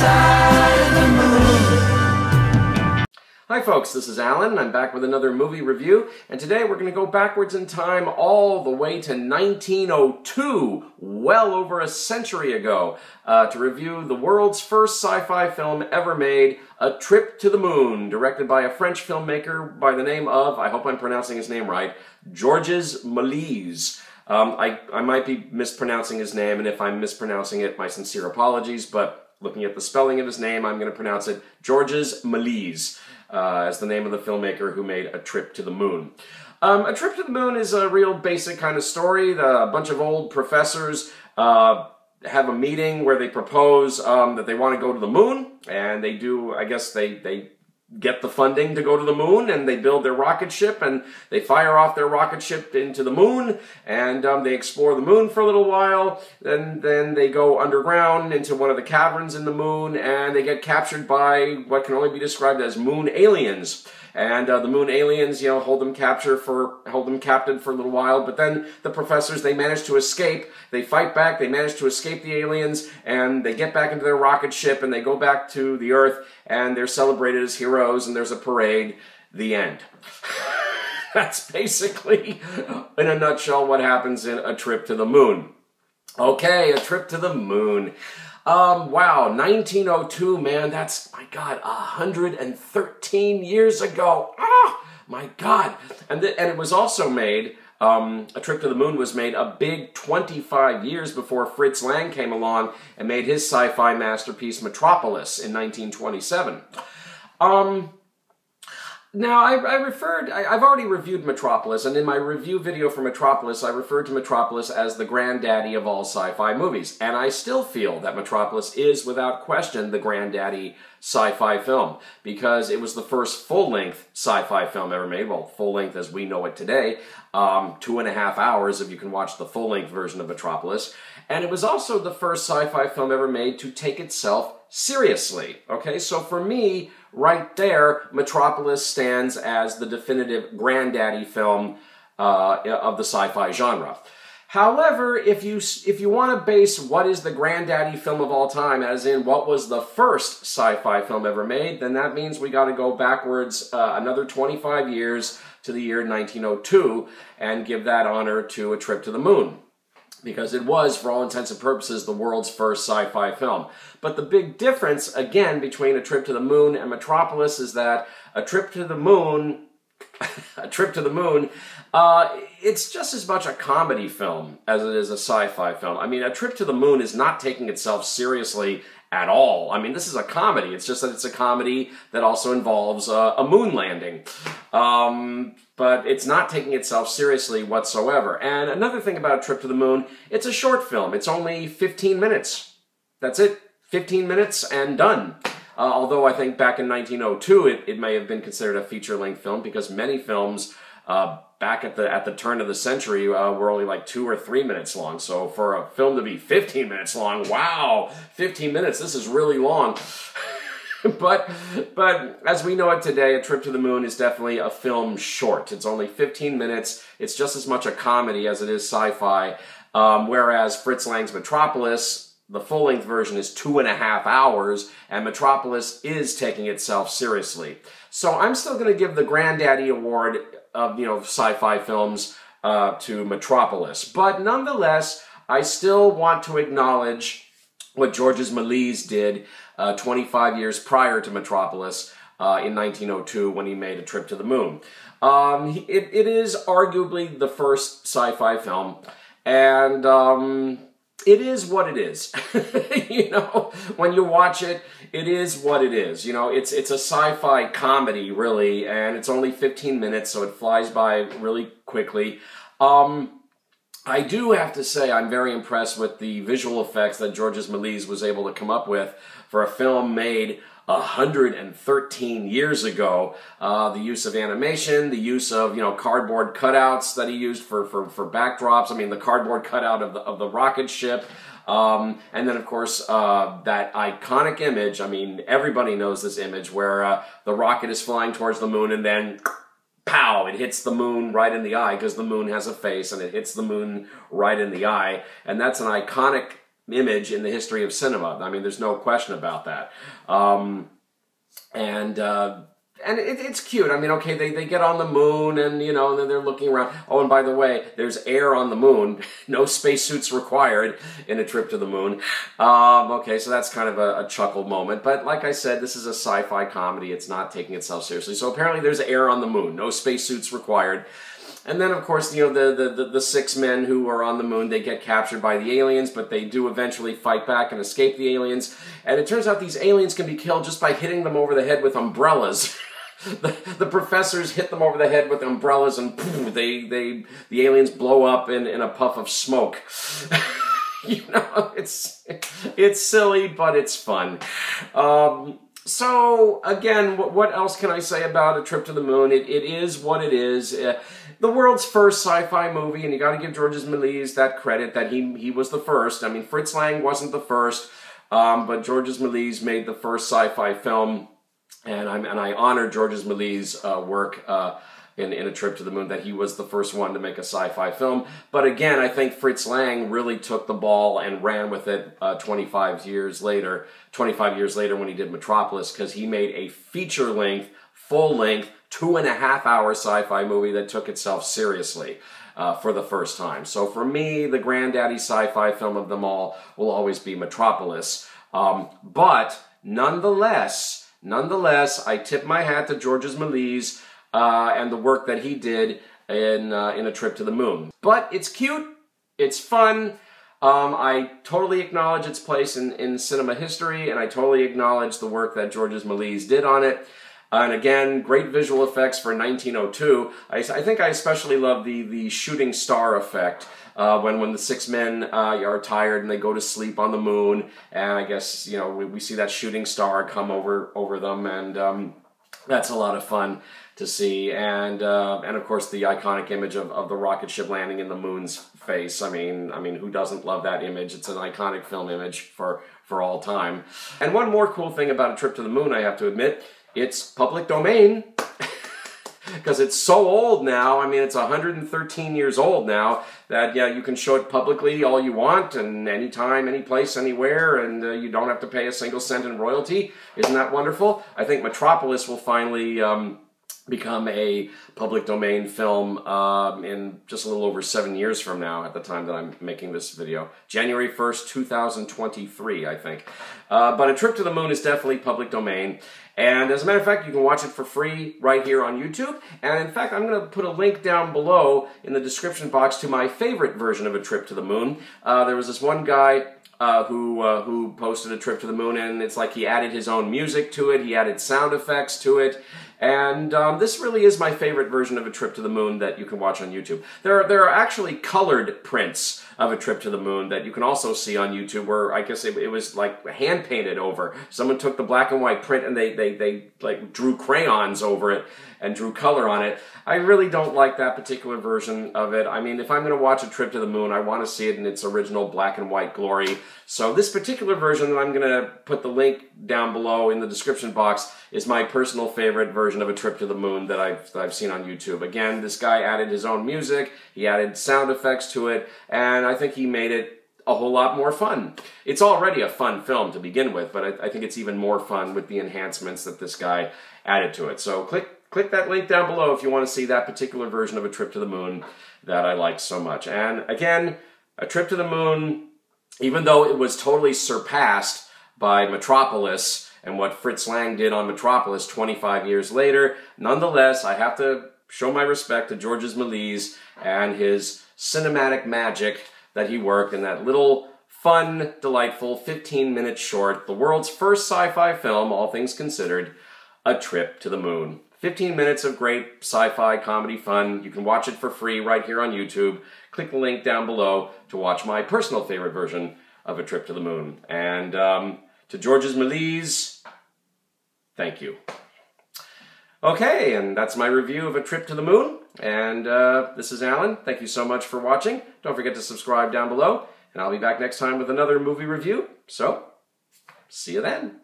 side of the moon. Hi folks, this is Alan. I'm back with another movie review, and today we're going to go backwards in time all the way to 1902, well over a century ago, to review the world's first sci-fi film ever made, A Trip to the Moon, directed by a French filmmaker by the name of, I hope I'm pronouncing his name right, Georges Melies. I might be mispronouncing his name, and if I'm mispronouncing it, my sincere apologies, but looking at the spelling of his name, I'm going to pronounce it Georges Melies. As the name of the filmmaker who made A Trip to the Moon. A Trip to the Moon is a real basic kind of story. A bunch of old professors have a meeting where they propose that they want to go to the moon, and they do, I guess they get the funding to go to the moon, and they build their rocket ship, and they fire off their rocket ship into the moon, and they explore the moon for a little while, and then they go underground into one of the caverns in the moon, and they get captured by what can only be described as moon aliens. And the moon aliens, you know, hold them captive for a little while, but then the professors, they manage to escape. They fight back, they manage to escape the aliens, and they get back into their rocket ship, and they go back to the Earth, and they're celebrated as heroes, and there's a parade. The end. That's basically, in a nutshell, what happens in A Trip to the Moon. Okay, A Trip to the Moon. Wow, 1902, man, that's, my God, 113 years ago. Ah, my God. And it was also made, A Trip to the Moon was made a big 25 years before Fritz Lang came along and made his sci-fi masterpiece Metropolis in 1927. Now, I've already reviewed Metropolis, and in my review video for Metropolis, I referred to Metropolis as the granddaddy of all sci-fi movies. And I still feel that Metropolis is, without question, the granddaddy sci-fi film, because it was the first full-length sci-fi film ever made. Well, full-length as we know it today, 2.5 hours if you can watch the full-length version of Metropolis. And it was also the first sci-fi film ever made to take itself seriously. Okay, so for me, right there, Metropolis stands as the definitive granddaddy film of the sci-fi genre. However, if you want to base what is the granddaddy film of all time, as in what was the first sci-fi film ever made, then that means we got to go backwards another 25 years to the year 1902 and give that honor to A Trip to the Moon. Because it was, for all intents and purposes, the world's first sci-fi film. But the big difference, again, between A Trip to the Moon and Metropolis is that A Trip to the Moon, it's just as much a comedy film as it is a sci-fi film. I mean, A Trip to the Moon is not taking itself seriously at all. I mean, this is a comedy. It's just that it's a comedy that also involves a moon landing. But it's not taking itself seriously whatsoever. And another thing about A Trip to the Moon, it's a short film. It's only 15 minutes. That's it. 15 minutes and done. Although I think back in 1902, it may have been considered a feature-length film, because many films back at the turn of the century were only like 2 or 3 minutes long. So for a film to be 15 minutes long, wow, 15 minutes, this is really long. But as we know it today, A Trip to the Moon is definitely a film short. It's only 15 minutes. It's just as much a comedy as it is sci-fi. Whereas Fritz Lang's Metropolis, the full-length version, is 2.5 hours, and Metropolis is taking itself seriously. So I'm still going to give the Granddaddy Award of, you know, sci-fi films to Metropolis. But nonetheless, I still want to acknowledge what Georges Melies did 25 years prior to Metropolis in 1902 when he made A Trip to the Moon. It is arguably the first sci-fi film, and it is what it is. You know, when you watch it, it is what it is. You know, it's a sci-fi comedy, really, and it's only 15 minutes, so it flies by really quickly. I do have to say I'm very impressed with the visual effects that Georges Melies was able to come up with for a film made 113 years ago. The use of animation, the use of, you know, cardboard cutouts that he used for backdrops. I mean, the cardboard cutout of the rocket ship. And then, of course, that iconic image. I mean, everybody knows this image where the rocket is flying towards the moon and then pow, it hits the moon right in the eye, because the moon has a face, and it hits the moon right in the eye. And that's an iconic image in the history of cinema. I mean, there's no question about that. And it's cute. I mean, okay, they get on the moon and, you know, and then they're looking around. Oh, and by the way, there's air on the moon. No spacesuits required in A Trip to the Moon. Okay, so that's kind of a chuckle moment. But like I said, this is a sci-fi comedy. It's not taking itself seriously. So apparently there's air on the moon. No spacesuits required. And then, of course, you know, the 6 men who are on the moon, they get captured by the aliens, but they do eventually fight back and escape the aliens. And it turns out these aliens can be killed just by hitting them over the head with umbrellas. The professors hit them over the head with umbrellas, and poof, the aliens blow up in a puff of smoke. You know, it's silly, but it's fun. So, again, what else can I say about A Trip to the Moon? It is what it is. The world's first sci-fi movie, and you got to give Georges Melies that credit that he was the first. I mean, Fritz Lang wasn't the first, but Georges Melies made the first sci-fi film, and I honor Georges Melies' work in A Trip to the Moon, that he was the first one to make a sci-fi film. But again, I think Fritz Lang really took the ball and ran with it 25 years later when he did Metropolis, because he made a feature-length, full-length, 2.5-hour sci-fi movie that took itself seriously for the first time. So for me, the granddaddy sci-fi film of them all will always be Metropolis. But nonetheless, I tip my hat to Georges Melies and the work that he did in A Trip to the Moon. But it's cute, it's fun. I totally acknowledge its place in cinema history, and I totally acknowledge the work that Georges Melies did on it. And again, great visual effects for 1902. I think I especially love the shooting star effect when the 6 men are tired and they go to sleep on the moon. And I guess, you know, we see that shooting star come over them, and that's a lot of fun to see. And of course the iconic image of the rocket ship landing in the moon's face. I mean, who doesn't love that image? It's an iconic film image for all time. And one more cool thing about A Trip to the Moon, I have to admit, it's public domain. Because it's so old now. I mean, it's 113 years old now, that, yeah, you can show it publicly all you want, and anytime, any place, anywhere, and you don't have to pay a single cent in royalty. Isn't that wonderful? I think Metropolis will finally become a public domain film in just a little over 7 years from now, at the time that I'm making this video. January 1st, 2023, I think. But A Trip to the Moon is definitely public domain. And as a matter of fact, you can watch it for free right here on YouTube. And in fact, I'm going to put a link down below in the description box to my favorite version of A Trip to the Moon. There was this one guy who posted A Trip to the Moon, and it's like he added his own music to it, he added sound effects to it, and this really is my favorite version of A Trip to the Moon that you can watch on YouTube. There are actually colored prints of A Trip to the Moon that you can also see on YouTube, where I guess it was like hand painted over. Someone took the black and white print and they like drew crayons over it and drew color on it. I really don't like that particular version of it. I mean, if I'm going to watch A Trip to the Moon, I want to see it in its original black and white glory. So this particular version that I'm going to put the link down below in the description box is my personal favorite version of A Trip to the Moon that I've seen on YouTube. Again, this guy added his own music, he added sound effects to it, and I think he made it a whole lot more fun. It's already a fun film to begin with, but I think it's even more fun with the enhancements that this guy added to it. So click that link down below if you want to see that particular version of A Trip to the Moon that I liked so much. And again, A Trip to the Moon, even though it was totally surpassed by Metropolis and what Fritz Lang did on Metropolis 25 years later, nonetheless, I have to show my respect to Georges Melies and his cinematic magic that he worked in that little, fun, delightful 15-minute short, the world's first sci-fi film, all things considered, A Trip to the Moon. 15 minutes of great sci-fi comedy fun. You can watch it for free right here on YouTube. Click the link down below to watch my personal favorite version of A Trip to the Moon. And to Georges Melies, thank you. Okay, and that's my review of A Trip to the Moon. And this is Alan. Thank you so much for watching. Don't forget to subscribe down below. And I'll be back next time with another movie review. So, see you then.